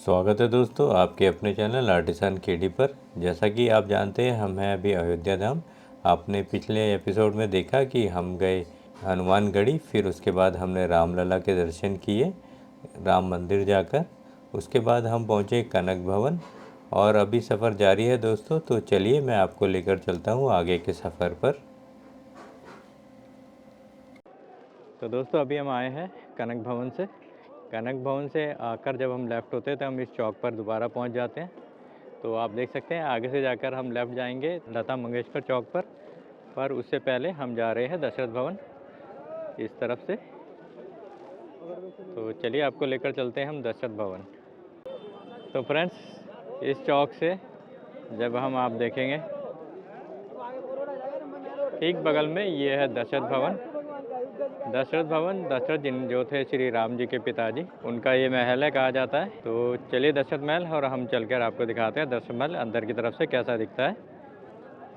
स्वागत है दोस्तों आपके अपने चैनल आर्टिसान केडी पर। जैसा कि आप जानते हैं हम हैं अभी अयोध्या धाम। आपने पिछले एपिसोड में देखा कि हम गए हनुमानगढ़ी, फिर उसके बाद हमने रामलला के दर्शन किए राम मंदिर जाकर। उसके बाद हम पहुँचे कनक भवन और अभी सफ़र जारी है दोस्तों। तो चलिए मैं आपको लेकर चलता हूँ आगे के सफ़र पर। तो दोस्तों अभी हम आए हैं कनक भवन से। कनक भवन से आकर जब हम लेफ़्ट होते हैं तो हम इस चौक पर दोबारा पहुंच जाते हैं। तो आप देख सकते हैं आगे से जाकर हम लेफ़्ट जाएंगे लता मंगेशकर चौक पर उससे पहले हम जा रहे हैं दशरथ भवन इस तरफ से। तो चलिए आपको लेकर चलते हैं हम दशरथ भवन। तो फ्रेंड्स इस चौक से जब आप देखेंगे ठीक बगल में ये है दशरथ भवन। दशरथ भवन दशरथ जो थे श्री राम जी के पिताजी, उनका ये महल है कहा जाता है। तो चलिए दशरथ महल और हम चलकर आपको दिखाते हैं दशरथ महल अंदर की तरफ से कैसा दिखता है।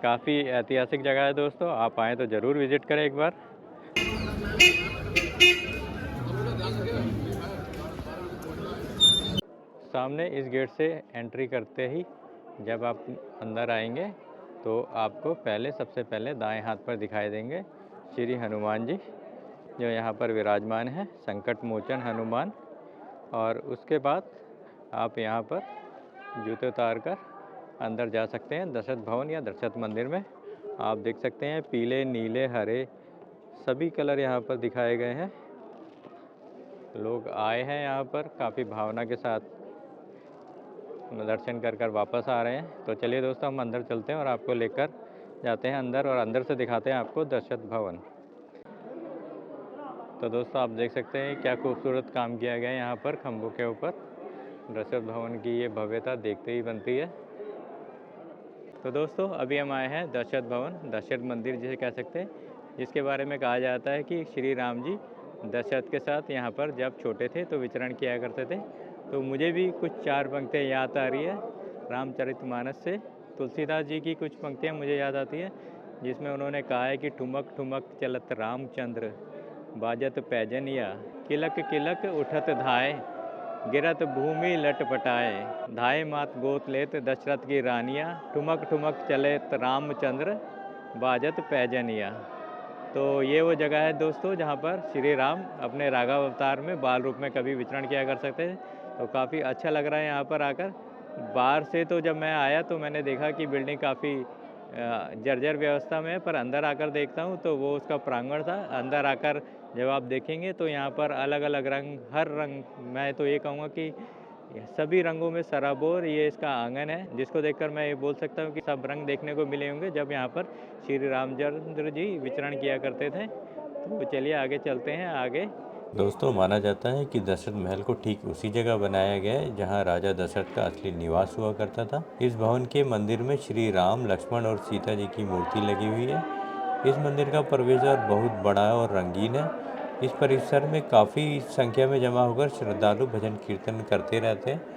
काफ़ी ऐतिहासिक जगह है दोस्तों, आप आएँ तो ज़रूर विज़िट करें एक बार। सामने इस गेट से एंट्री करते ही जब आप अंदर आएंगे तो आपको सबसे पहले दाएं हाथ पर दिखाई देंगे श्री हनुमान जी जो यहाँ पर विराजमान है, संकट मोचन हनुमान। और उसके बाद आप यहाँ पर जूते उतार कर अंदर जा सकते हैं दशरथ भवन या दशरथ मंदिर में। आप देख सकते हैं पीले नीले हरे सभी कलर यहाँ पर दिखाए गए हैं। लोग आए हैं यहाँ पर काफ़ी भावना के साथ दर्शन कर वापस आ रहे हैं। तो चलिए दोस्तों हम अंदर चलते हैं और आपको लेकर जाते हैं अंदर और अंदर से दिखाते हैं आपको दशरथ भवन। तो दोस्तों आप देख सकते हैं क्या खूबसूरत काम किया गया है यहाँ पर खंभों के ऊपर। दशरथ भवन की ये भव्यता देखते ही बनती है। तो दोस्तों अभी हम आए हैं दशरथ भवन, दशरथ मंदिर जिसे कह सकते हैं, जिसके बारे में कहा जाता है कि श्री राम जी दशरथ के साथ यहाँ पर जब छोटे थे तो विचरण किया करते थे। तो मुझे भी कुछ 4 पंक्तियाँ याद आ रही है रामचरितमानस से। तुलसीदास जी की कुछ पंक्तियाँ मुझे याद आती है जिसमें उन्होंने कहा है कि ठुमक ठुमक चलत रामचंद्र, बाजत पैजनिया, किलक किलक उठत धाय, गिरत भूमि लटपटाए, धाय मात गोत लेत दशरथ की रानिया, ठुमक ठुमक चलेत रामचंद्र, बाजत पैजनिया। तो ये वो जगह है दोस्तों जहाँ पर श्री राम अपने राघव अवतार में बाल रूप में कभी विचरण किया कर सकते हैं। तो काफ़ी अच्छा लग रहा है यहाँ पर आकर। बाहर से तो जब मैं आया तो मैंने देखा कि बिल्डिंग काफ़ी जर्जर व्यवस्था में है, पर अंदर आकर देखता हूँ तो वो उसका प्रांगण था। अंदर आकर जब आप देखेंगे तो यहाँ पर अलग अलग रंग, हर रंग, मैं तो ये कहूँगा कि सभी रंगों में सराबोर ये इसका आंगन है, जिसको देखकर मैं ये बोल सकता हूँ कि सब रंग देखने को मिले होंगे जब यहाँ पर श्री रामचंद्र जी विचरण किया करते थे। तो चलिए आगे चलते हैं आगे। दोस्तों माना जाता है कि दशरथ महल को ठीक उसी जगह बनाया गया है जहाँ राजा दशरथ का असली निवास हुआ करता था। इस भवन के मंदिर में श्री राम, लक्ष्मण और सीता जी की मूर्ति लगी हुई है। इस मंदिर का प्रवेश द्वार बहुत बड़ा और रंगीन है। इस परिसर में काफ़ी संख्या में जमा होकर श्रद्धालु भजन कीर्तन करते रहते हैं।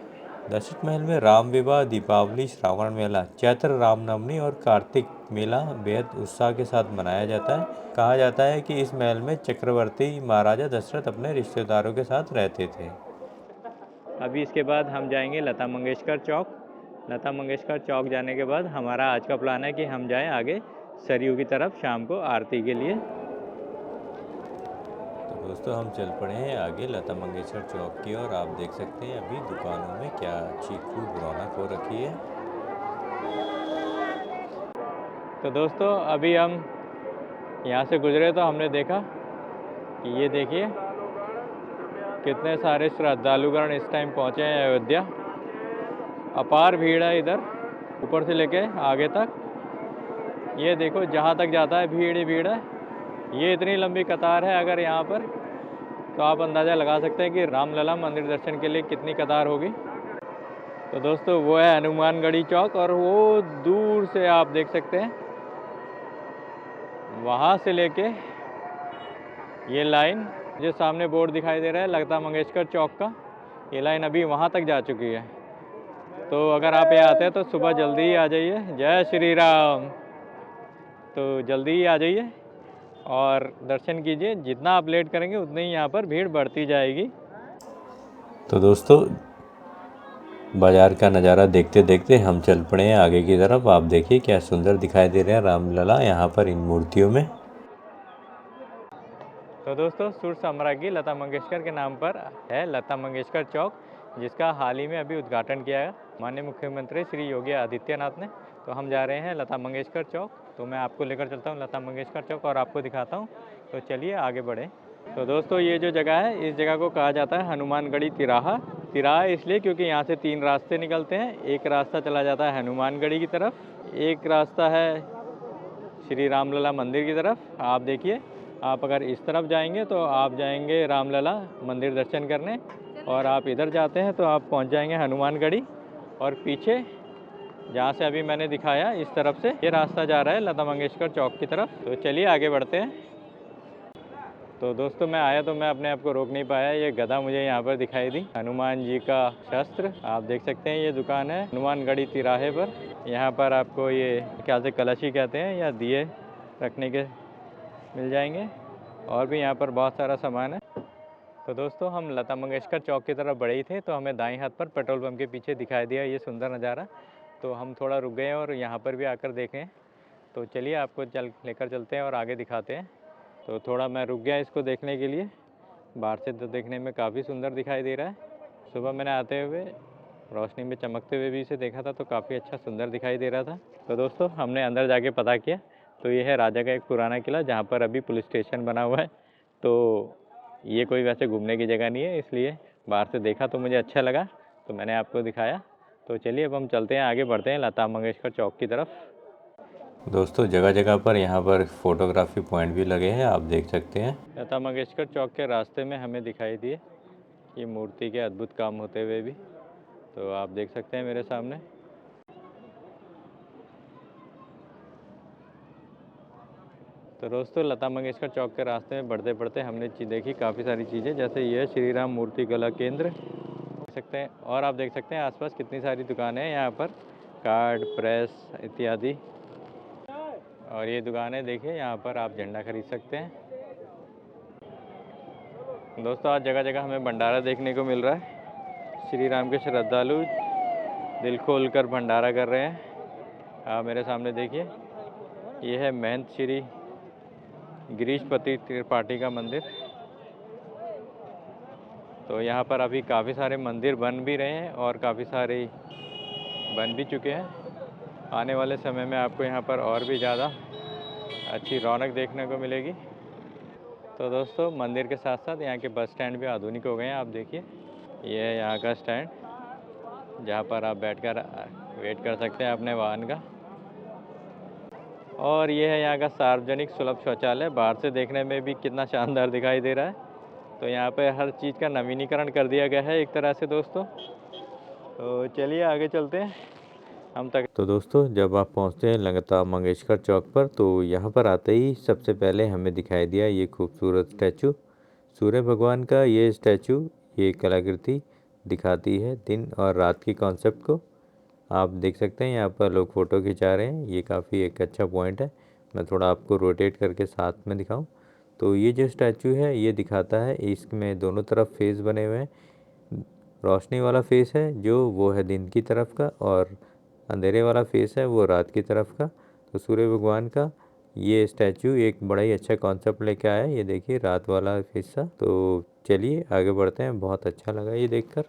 दशरथ महल में राम विवाह, दीपावली, श्रावण मेला, चैत्र रामनवमी और कार्तिक मेला बेहद उत्साह के साथ मनाया जाता है। कहा जाता है कि इस महल में चक्रवर्ती महाराजा दशरथ अपने रिश्तेदारों के साथ रहते थे। अभी इसके बाद हम जाएंगे लता मंगेशकर चौक। लता मंगेशकर चौक जाने के बाद हमारा आज का प्लान है कि हम जाएं आगे सरयू की तरफ शाम को आरती के लिए। तो दोस्तों हम चल पड़े हैं आगे लता मंगेशकर चौक की और आप देख सकते हैं अभी दुकानों में क्या अच्छी खूब रौनक हो रखी है। तो दोस्तों अभी हम यहाँ से गुजरे तो हमने देखा कि ये देखिए कितने सारे श्रद्धालुगण इस टाइम पहुँचे हैं अयोध्या। अपार भीड़ है इधर ऊपर से लेके आगे तक। ये देखो जहाँ तक जाता है भीड़ ही भीड़ है। ये इतनी लंबी कतार है अगर यहाँ पर, तो आप अंदाज़ा लगा सकते हैं कि रामलला मंदिर दर्शन के लिए कितनी कतार होगी। तो दोस्तों वो है हनुमानगढ़ी चौक और वो दूर से आप देख सकते हैं वहाँ से लेके ये लाइन जो सामने बोर्ड दिखाई दे रहा है लता मंगेशकर चौक का, ये लाइन अभी वहाँ तक जा चुकी है। तो अगर आप यहाँ आते हैं तो सुबह जल्दी ही आ जाइए। जय श्री राम। तो जल्दी ही आ जाइए और दर्शन कीजिए। जितना आप लेट करेंगे उतनी ही यहाँ पर भीड़ बढ़ती जाएगी। तो दोस्तों बाजार का नज़ारा देखते देखते हम चल पड़े हैं आगे की तरफ। आप देखिए क्या सुंदर दिखाई दे रहे हैं रामलला यहाँ पर इन मूर्तियों में। तो दोस्तों सुर साम्राज्ञी लता मंगेशकर के नाम पर है लता मंगेशकर चौक, जिसका हाल ही में अभी उद्घाटन किया है माननीय मुख्यमंत्री श्री योगी आदित्यनाथ ने। तो हम जा रहे हैं लता मंगेशकर चौक, तो मैं आपको लेकर चलता हूँ लता मंगेशकर चौक और आपको दिखाता हूँ। तो चलिए आगे बढ़ें। तो दोस्तों ये जो जगह है, इस जगह को कहा जाता है हनुमानगढ़ी तिराहा। तिराहा इसलिए क्योंकि यहाँ से 3 रास्ते निकलते हैं। एक रास्ता चला जाता है हनुमानगढ़ी की तरफ, एक रास्ता है श्री रामलला मंदिर की तरफ। आप देखिए, आप अगर इस तरफ जाएंगे तो आप जाएंगे रामलला मंदिर दर्शन करने, और आप इधर जाते हैं तो आप पहुंच जाएंगे हनुमानगढ़ी। और पीछे जहाँ से अभी मैंने दिखाया इस तरफ से ये रास्ता जा रहा है लता मंगेशकर चौक की तरफ। तो चलिए आगे बढ़ते हैं। तो दोस्तों मैं आया तो मैं अपने आप को रोक नहीं पाया, ये गदा मुझे यहाँ पर दिखाई दी, हनुमान जी का शस्त्र। आप देख सकते हैं ये दुकान है हनुमानगढ़ी तिराहे पर। यहाँ पर आपको ये ख्याल से कलशी कहते हैं या दिए रखने के मिल जाएंगे, और भी यहाँ पर बहुत सारा सामान है। तो दोस्तों हम लता मंगेशकर चौक की तरफ बढ़े ही थे तो हमें दाईं हाथ पर पेट्रोल पंप के पीछे दिखाई दिया ये सुंदर नज़ारा। तो हम थोड़ा रुक गए और यहाँ पर भी आकर देखें। तो चलिए आपको लेकर चलते हैं और आगे दिखाते हैं। तो थोड़ा मैं रुक गया इसको देखने के लिए। बाहर से तो देखने में काफ़ी सुंदर दिखाई दे रहा है। सुबह मैंने आते हुए रोशनी में चमकते हुए भी इसे देखा था तो काफ़ी अच्छा सुंदर दिखाई दे रहा था। तो दोस्तों हमने अंदर जाके पता किया तो ये है राजा का एक पुराना किला, जहाँ पर अभी पुलिस स्टेशन बना हुआ है। तो ये कोई वैसे घूमने की जगह नहीं है, इसलिए बाहर से देखा तो मुझे अच्छा लगा तो मैंने आपको दिखाया। तो चलिए अब हम चलते हैं, आगे बढ़ते हैं लता मंगेशकर चौक की तरफ। दोस्तों जगह जगह पर यहाँ पर फोटोग्राफी पॉइंट भी लगे हैं, आप देख सकते हैं। लता मंगेशकर चौक के रास्ते में हमें दिखाई दिए ये मूर्ति के अद्भुत काम होते हुए भी। तो आप देख सकते हैं मेरे सामने। तो दोस्तों लता मंगेशकर चौक के रास्ते में बढ़ते बढ़ते हमने देखी काफ़ी सारी चीज़ें, जैसे ये श्री राम मूर्ति कला केंद्र देख सकते हैं, और आप देख सकते हैं आसपास कितनी सारी दुकानें हैं यहाँ पर, कार्ड, प्रेस इत्यादि। और ये दुकानें देखिए, यहाँ पर आप झंडा खरीद सकते हैं। दोस्तों आज जगह जगह हमें भंडारा देखने को मिल रहा है। श्री राम के श्रद्धालु दिल खोल कर भंडारा कर रहे हैं। आप मेरे सामने देखिए, ये है महंत श्री गिरीशपति त्रिपाठी का मंदिर। तो यहाँ पर अभी काफ़ी सारे मंदिर बन भी रहे हैं और काफ़ी सारे बन भी चुके हैं। आने वाले समय में आपको यहाँ पर और भी ज़्यादा अच्छी रौनक देखने को मिलेगी। तो दोस्तों मंदिर के साथ साथ यहाँ के बस स्टैंड भी आधुनिक हो गए हैं। आप देखिए, ये है यहाँ का स्टैंड, जहाँ पर आप बैठकर वेट कर सकते हैं अपने वाहन का। और ये है यहाँ का सार्वजनिक सुलभ शौचालय, बाहर से देखने में भी कितना शानदार दिखाई दे रहा है। तो यहाँ पे हर चीज़ का नवीनीकरण कर दिया गया है एक तरह से दोस्तों। तो चलिए आगे चलते हैं हम तक। तो दोस्तों जब आप पहुँचते हैं लता मंगेशकर चौक पर, तो यहाँ पर आते ही सबसे पहले हमें दिखाई दिया ये खूबसूरत स्टैचू सूर्य भगवान का। ये स्टैचू ये कलाकृति दिखाती है दिन और रात की कॉन्सेप्ट को। आप देख सकते हैं यहाँ पर लोग फ़ोटो खिंचा रहे हैं, ये काफ़ी एक अच्छा पॉइंट है। मैं थोड़ा आपको रोटेट करके साथ में दिखाऊं तो ये जो स्टैचू है ये दिखाता है, इसमें दोनों तरफ फेस बने हुए हैं। रोशनी वाला फेस है जो वो है दिन की तरफ का, और अंधेरे वाला फेस है वो रात की तरफ का। तो सूर्य भगवान का ये स्टैचू एक बड़ा ही अच्छा कॉन्सेप्ट लेके आया है। ये देखिए रात वाला हिस्सा। तो चलिए आगे बढ़ते हैं, बहुत अच्छा लगा ये देखकर।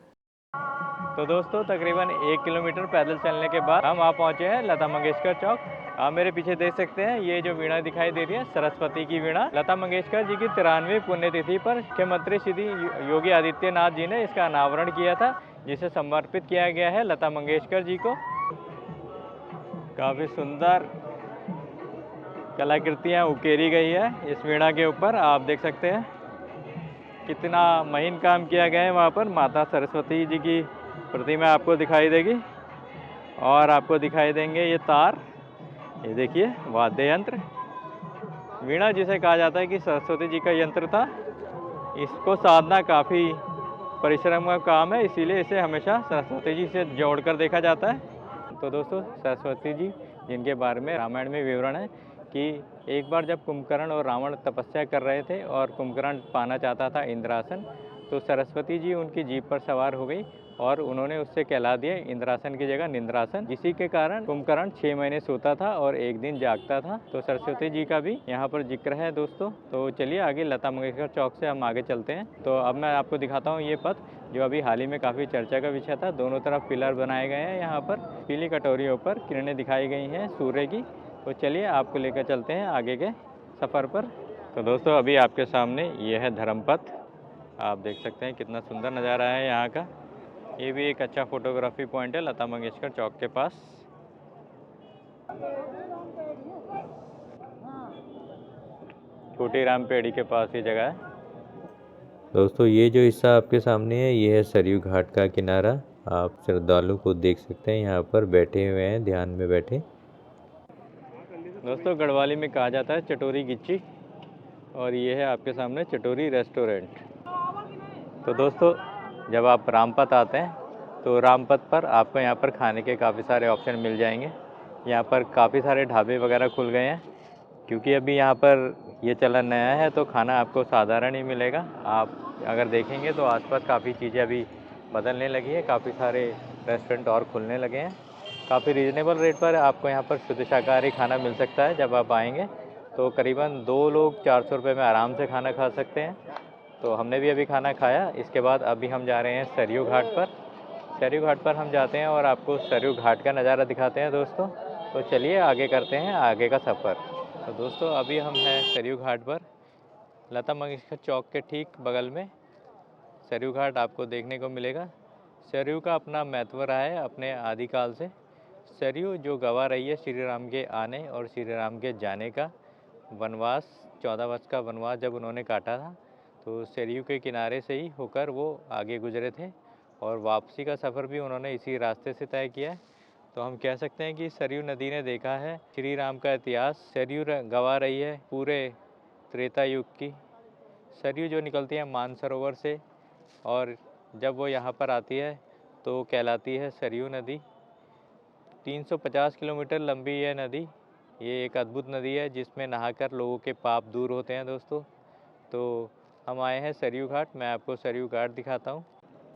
तो दोस्तों तकरीबन 1 किलोमीटर पैदल चलने के बाद हम आ पहुँचे हैं लता मंगेशकर चौक। आप मेरे पीछे देख सकते हैं ये जो वीणा दिखाई दे रही है सरस्वती की वीणा। लता मंगेशकर जी की 93वीं पुण्यतिथि पर मुख्यमंत्री श्री योगी आदित्यनाथ जी ने इसका अनावरण किया था, जिसे समर्पित किया गया है लता मंगेशकर जी को। काफ़ी सुंदर कलाकृतियाँ उकेरी गई है इस वीणा के ऊपर। आप देख सकते हैं कितना महीन काम किया गया है। वहाँ पर माता सरस्वती जी की प्रतिमा आपको दिखाई देगी, और आपको दिखाई देंगे ये तार, ये देखिए वाद्य यंत्र। वीणा जिसे कहा जाता है कि सरस्वती जी का यंत्र था, इसको साधना काफ़ी परिश्रम का काम है, इसीलिए इसे हमेशा सरस्वती जी से जोड़कर देखा जाता है। तो दोस्तों सरस्वती जी जिनके बारे में रामायण में विवरण है कि एक बार जब कुंभकर्ण और रावण तपस्या कर रहे थे और कुंभकर्ण पाना चाहता था इंद्रासन, तो सरस्वती जी उनकी जीभ पर सवार हो गई और उन्होंने उससे कहला दिया इंद्रासन की जगह निंद्रासन, जिसी के कारण कुंभकर्ण 6 महीने सोता था और एक दिन जागता था। तो सरस्वती जी का भी यहाँ पर जिक्र है दोस्तों। तो चलिए आगे लता मंगेशकर चौक से हम आगे चलते हैं। तो अब मैं आपको दिखाता हूँ ये पथ जो अभी हाल ही में काफ़ी चर्चा का विषय था। दोनों तरफ पिलर बनाए गए हैं, यहाँ पर पीली कटोरियों पर किरणें दिखाई गई हैं सूर्य की। तो चलिए आपको लेकर चलते हैं आगे के सफ़र पर। तो दोस्तों अभी आपके सामने ये है धर्मपथ, आप देख सकते हैं कितना सुंदर नज़ारा है यहाँ का। ये भी एक अच्छा फोटोग्राफी पॉइंट है लता मंगेशकर चौक के पास। छोटी राम पेड़ी के पास ये जगह है। दोस्तों ये जो हिस्सा आपके सामने है ये है सरयू घाट का किनारा। आप श्रद्धालु को देख सकते हैं यहाँ पर बैठे हुए हैं, ध्यान में बैठे। दोस्तों गढ़वाली में कहा जाता है चटोरी गिच्ची, और ये है आपके सामने चटोरी रेस्टोरेंट। तो दोस्तों जब आप रामपथ आते हैं तो रामपथ पर आपको यहाँ पर खाने के काफ़ी सारे ऑप्शन मिल जाएंगे। यहाँ पर काफ़ी सारे ढाबे वगैरह खुल गए हैं, क्योंकि अभी यहाँ पर ये चलन नया है तो खाना आपको साधारण ही मिलेगा। आप अगर देखेंगे तो आसपास काफ़ी चीज़ें अभी बदलने लगी है, काफ़ी सारे रेस्टोरेंट और खुलने लगे हैं। काफ़ी रीज़नेबल रेट पर आपको यहाँ पर शुद्ध शाकाहारी खाना मिल सकता है। जब आप आएँगे तो करीबन 2 लोग 400 रुपये में आराम से खाना खा सकते हैं। तो हमने भी अभी खाना खाया। इसके बाद अभी हम जा रहे हैं सरयू घाट पर। सरयू घाट पर हम जाते हैं और आपको सरयू घाट का नज़ारा दिखाते हैं दोस्तों। तो चलिए आगे करते हैं आगे का सफ़र। तो दोस्तों अभी हम हैं सरयू घाट पर, लता मंगेशकर चौक के ठीक बगल में सरयू घाट आपको देखने को मिलेगा। सरयू का अपना महत्व रहा है अपने आदिकाल से। सरयू जो गवा रही है श्री राम के आने और श्री राम के जाने का वनवास, 14 वर्ष का वनवास जब उन्होंने काटा था, तो सरयू के किनारे से ही होकर वो आगे गुजरे थे और वापसी का सफ़र भी उन्होंने इसी रास्ते से तय किया है। तो हम कह सकते हैं कि सरयू नदी ने देखा है श्री राम का इतिहास। सरयू गवा रही है पूरे त्रेता युग की। सरयू जो निकलती है मानसरोवर से और जब वो यहाँ पर आती है तो कहलाती है सरयू नदी। 350 किलोमीटर लंबी यह नदी, ये एक अद्भुत नदी है जिसमें नहाकर लोगों के पाप दूर होते हैं दोस्तों। तो हम आए हैं सरयू घाट, मैं आपको सरयू घाट दिखाता हूँ।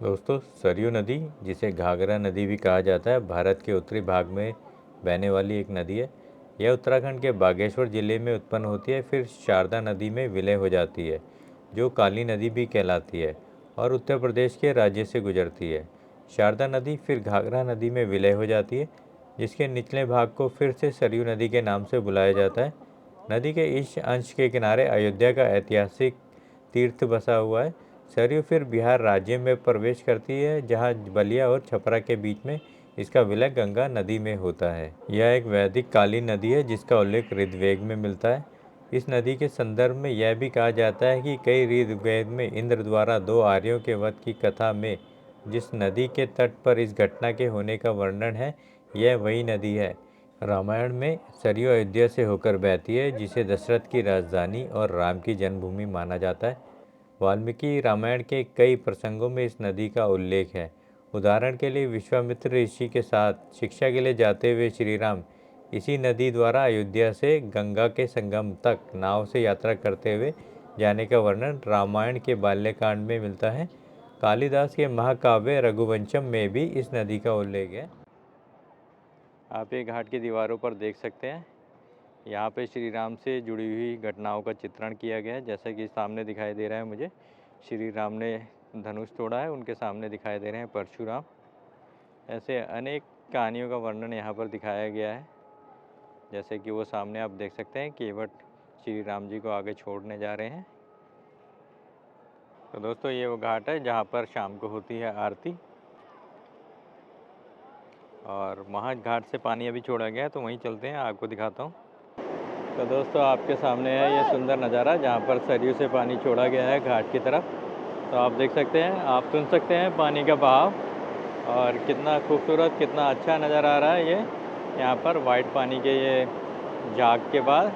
दोस्तों सरयू नदी, जिसे घाघरा नदी भी कहा जाता है, भारत के उत्तरी भाग में बहने वाली एक नदी है। यह उत्तराखंड के बागेश्वर जिले में उत्पन्न होती है, फिर शारदा नदी में विलय हो जाती है जो काली नदी भी कहलाती है और उत्तर प्रदेश के राज्य से गुजरती है। शारदा नदी फिर घाघरा नदी में विलय हो जाती है, जिसके निचले भाग को फिर से सरयू नदी के नाम से बुलाया जाता है। नदी के इस अंश के किनारे अयोध्या का ऐतिहासिक तीर्थ बसा हुआ है। सरयू फिर बिहार राज्य में प्रवेश करती है, जहां बलिया और छपरा के बीच में इसका विलय गंगा नदी में होता है। यह एक वैदिक काली नदी है जिसका उल्लेख ऋग्वेद में मिलता है। इस नदी के संदर्भ में यह भी कहा जाता है कि कई ऋग्वेद में इंद्र द्वारा 2 आर्यों के वध की कथा में जिस नदी के तट पर इस घटना के होने का वर्णन है, यह वही नदी है। रामायण में सरयू अयोध्या से होकर बहती है, जिसे दशरथ की राजधानी और राम की जन्मभूमि माना जाता है। वाल्मीकि रामायण के कई प्रसंगों में इस नदी का उल्लेख है। उदाहरण के लिए विश्वामित्र ऋषि के साथ शिक्षा के लिए जाते हुए श्री राम इसी नदी द्वारा अयोध्या से गंगा के संगम तक नाव से यात्रा करते हुए जाने का वर्णन रामायण के बाल्यकांड में मिलता है। कालिदास के महाकाव्य रघुवंशम में भी इस नदी का उल्लेख है। आप ये घाट की दीवारों पर देख सकते हैं, यहाँ पे श्री राम से जुड़ी हुई घटनाओं का चित्रण किया गया है। जैसा कि सामने दिखाई दे रहा है मुझे, श्री राम ने धनुष तोड़ा है, उनके सामने दिखाई दे रहे हैं परशुराम। ऐसे अनेक कहानियों का वर्णन यहाँ पर दिखाया गया है। जैसे कि वो सामने आप देख सकते हैं, केवट श्री राम जी को आगे छोड़ने जा रहे हैं। तो दोस्तों ये वो घाट है जहाँ पर शाम को होती है आरती, और वहाँ घाट से पानी अभी छोड़ा गया है, तो वहीं चलते हैं, आपको दिखाता हूँ। तो दोस्तों आपके सामने है ये सुंदर नज़ारा जहाँ पर सरयू से पानी छोड़ा गया है घाट की तरफ। तो आप देख सकते हैं, आप सुन सकते हैं पानी का बहाव, और कितना खूबसूरत, कितना अच्छा नज़र आ रहा है ये यहाँ पर वाइट पानी के ये झाग के बाद।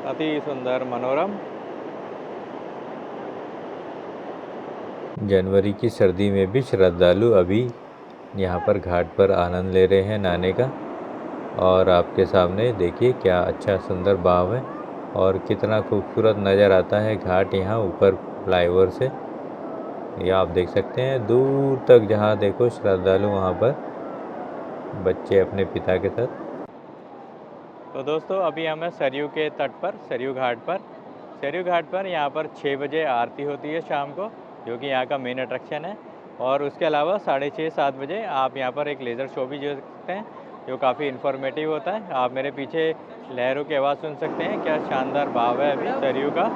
अति सुंदर, मनोरम। जनवरी की सर्दी में भी श्रद्धालु अभी यहाँ पर घाट पर आनंद ले रहे हैं नहाने का। और आपके सामने देखिए क्या अच्छा सुंदर बहाव है और कितना खूबसूरत नज़र आता है घाट यहाँ ऊपर फ्लाईओवर से। ये आप देख सकते हैं दूर तक, जहाँ देखो श्रद्धालु वहाँ पर बच्चे अपने पिता के साथ। तो दोस्तों अभी हम हैं सरयू के तट पर, सरयू घाट पर। सरयू घाट पर यहाँ पर 6 बजे आरती होती है शाम को, जो कि यहाँ का मेन अट्रैक्शन है। और उसके अलावा 6:30-7 बजे आप यहाँ पर एक लेज़र शो भी देख सकते हैं, जो काफ़ी इन्फॉर्मेटिव होता है। आप मेरे पीछे लहरों की आवाज़ सुन सकते हैं, क्या शानदार भाव है अभी सरयू का।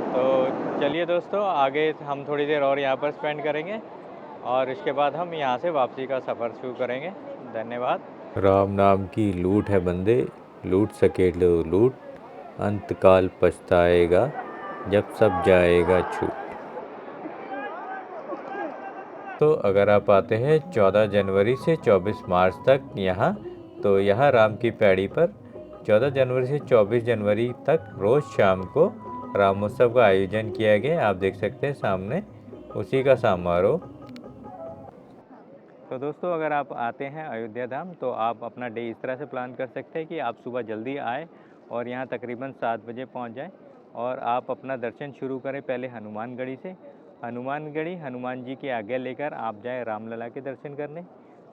तो चलिए दोस्तों, आगे हम थोड़ी देर और यहाँ पर स्पेंड करेंगे और इसके बाद हम यहाँ से वापसी का सफ़र शुरू करेंगे। धन्यवाद। राम नाम की लूट है बंदे, लूट सके लो लूट, अंतकाल पछताएगा जब सब जाएगा छूट। तो अगर आप आते हैं 14 जनवरी से 24 मार्च तक यहाँ, तो यहाँ राम की पैड़ी पर 14 जनवरी से 24 जनवरी तक रोज़ शाम को रामोत्सव का आयोजन किया गया। आप देख सकते हैं सामने उसी का समारोह। तो दोस्तों अगर आप आते हैं अयोध्या धाम, तो आप अपना डे इस तरह से प्लान कर सकते हैं कि आप सुबह जल्दी आए और यहाँ तकरीबन 7 बजे पहुँच जाएँ और आप अपना दर्शन शुरू करें पहले हनुमानगढ़ी से। हनुमानगढ़ी हनुमान जी की आज्ञा लेकर आप जाएँ रामलला के दर्शन करने।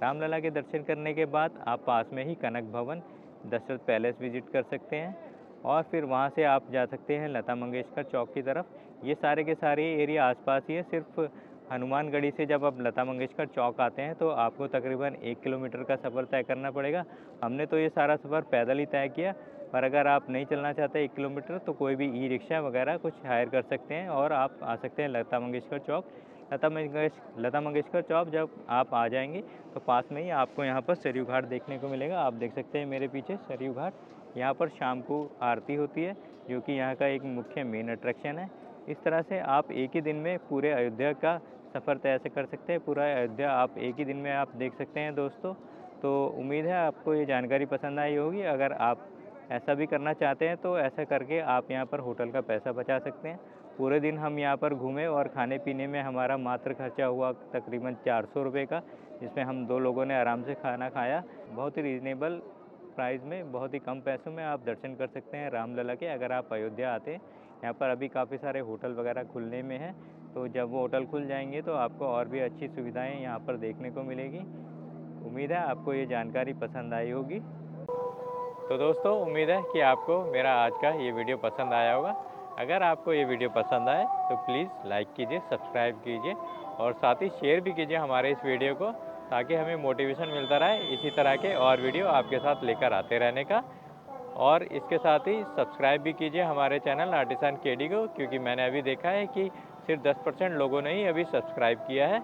रामलला के दर्शन करने के बाद आप पास में ही कनक भवन, दशरथ पैलेस विजिट कर सकते हैं और फिर वहाँ से आप जा सकते हैं लता मंगेशकर चौक की तरफ। ये सारे के सारे एरिया आसपास ही है। सिर्फ हनुमानगढ़ी से जब आप लता मंगेशकर चौक आते हैं तो आपको तकरीबन 1 किलोमीटर का सफ़र तय करना पड़ेगा। हमने तो ये सारा सफ़र पैदल ही तय किया, पर अगर आप नहीं चलना चाहते 1 किलोमीटर, तो कोई भी ई रिक्शा वगैरह कुछ हायर कर सकते हैं और आप आ सकते हैं लता मंगेशकर चौक। लता मंगेशकर चौक जब आप आ जाएंगे तो पास में ही आपको यहाँ पर सरयू घाट देखने को मिलेगा। आप देख सकते हैं मेरे पीछे सरयू घाट। यहाँ पर शाम को आरती होती है, जो कि यहाँ का एक मुख्य मेन अट्रैक्शन है। इस तरह से आप एक ही दिन में पूरे अयोध्या का सफ़र तय से कर सकते हैं। पूरा अयोध्या आप एक ही दिन में आप देख सकते हैं दोस्तों। तो उम्मीद है आपको ये जानकारी पसंद आई होगी। अगर आप ऐसा भी करना चाहते हैं तो ऐसा करके आप यहाँ पर होटल का पैसा बचा सकते हैं। पूरे दिन हम यहाँ पर घूमे और खाने पीने में हमारा मात्र खर्चा हुआ तकरीबन 400 रुपये का, जिसमें हम 2 लोगों ने आराम से खाना खाया। बहुत ही रीज़नेबल प्राइस में, बहुत ही कम पैसों में आप दर्शन कर सकते हैं रामलला के, अगर आप अयोध्या आते हैं। यहाँ पर अभी काफ़ी सारे होटल वगैरह खुलने में हैं, तो जब वो होटल खुल जाएंगे तो आपको और भी अच्छी सुविधाएं यहाँ पर देखने को मिलेगी। उम्मीद है आपको ये जानकारी पसंद आई होगी। तो दोस्तों उम्मीद है कि आपको मेरा आज का ये वीडियो पसंद आया होगा। अगर आपको ये वीडियो पसंद आए तो प्लीज़ लाइक कीजिए, सब्सक्राइब कीजिए और साथ ही शेयर भी कीजिए हमारे इस वीडियो को, ताकि हमें मोटिवेशन मिलता रहे इसी तरह के और वीडियो आपके साथ लेकर आते रहने का। और इसके साथ ही सब्सक्राइब भी कीजिए हमारे चैनल आर्टिसान केडी को, क्योंकि मैंने अभी देखा है कि सिर्फ 10% लोगों ने ही अभी सब्सक्राइब किया है।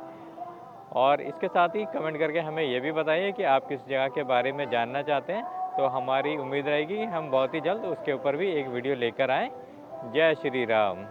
और इसके साथ ही कमेंट करके हमें ये भी बताइए कि आप किस जगह के बारे में जानना चाहते हैं, तो हमारी उम्मीद रहेगी हम बहुत ही जल्द उसके ऊपर भी एक वीडियो लेकर आएँ। जय श्री राम।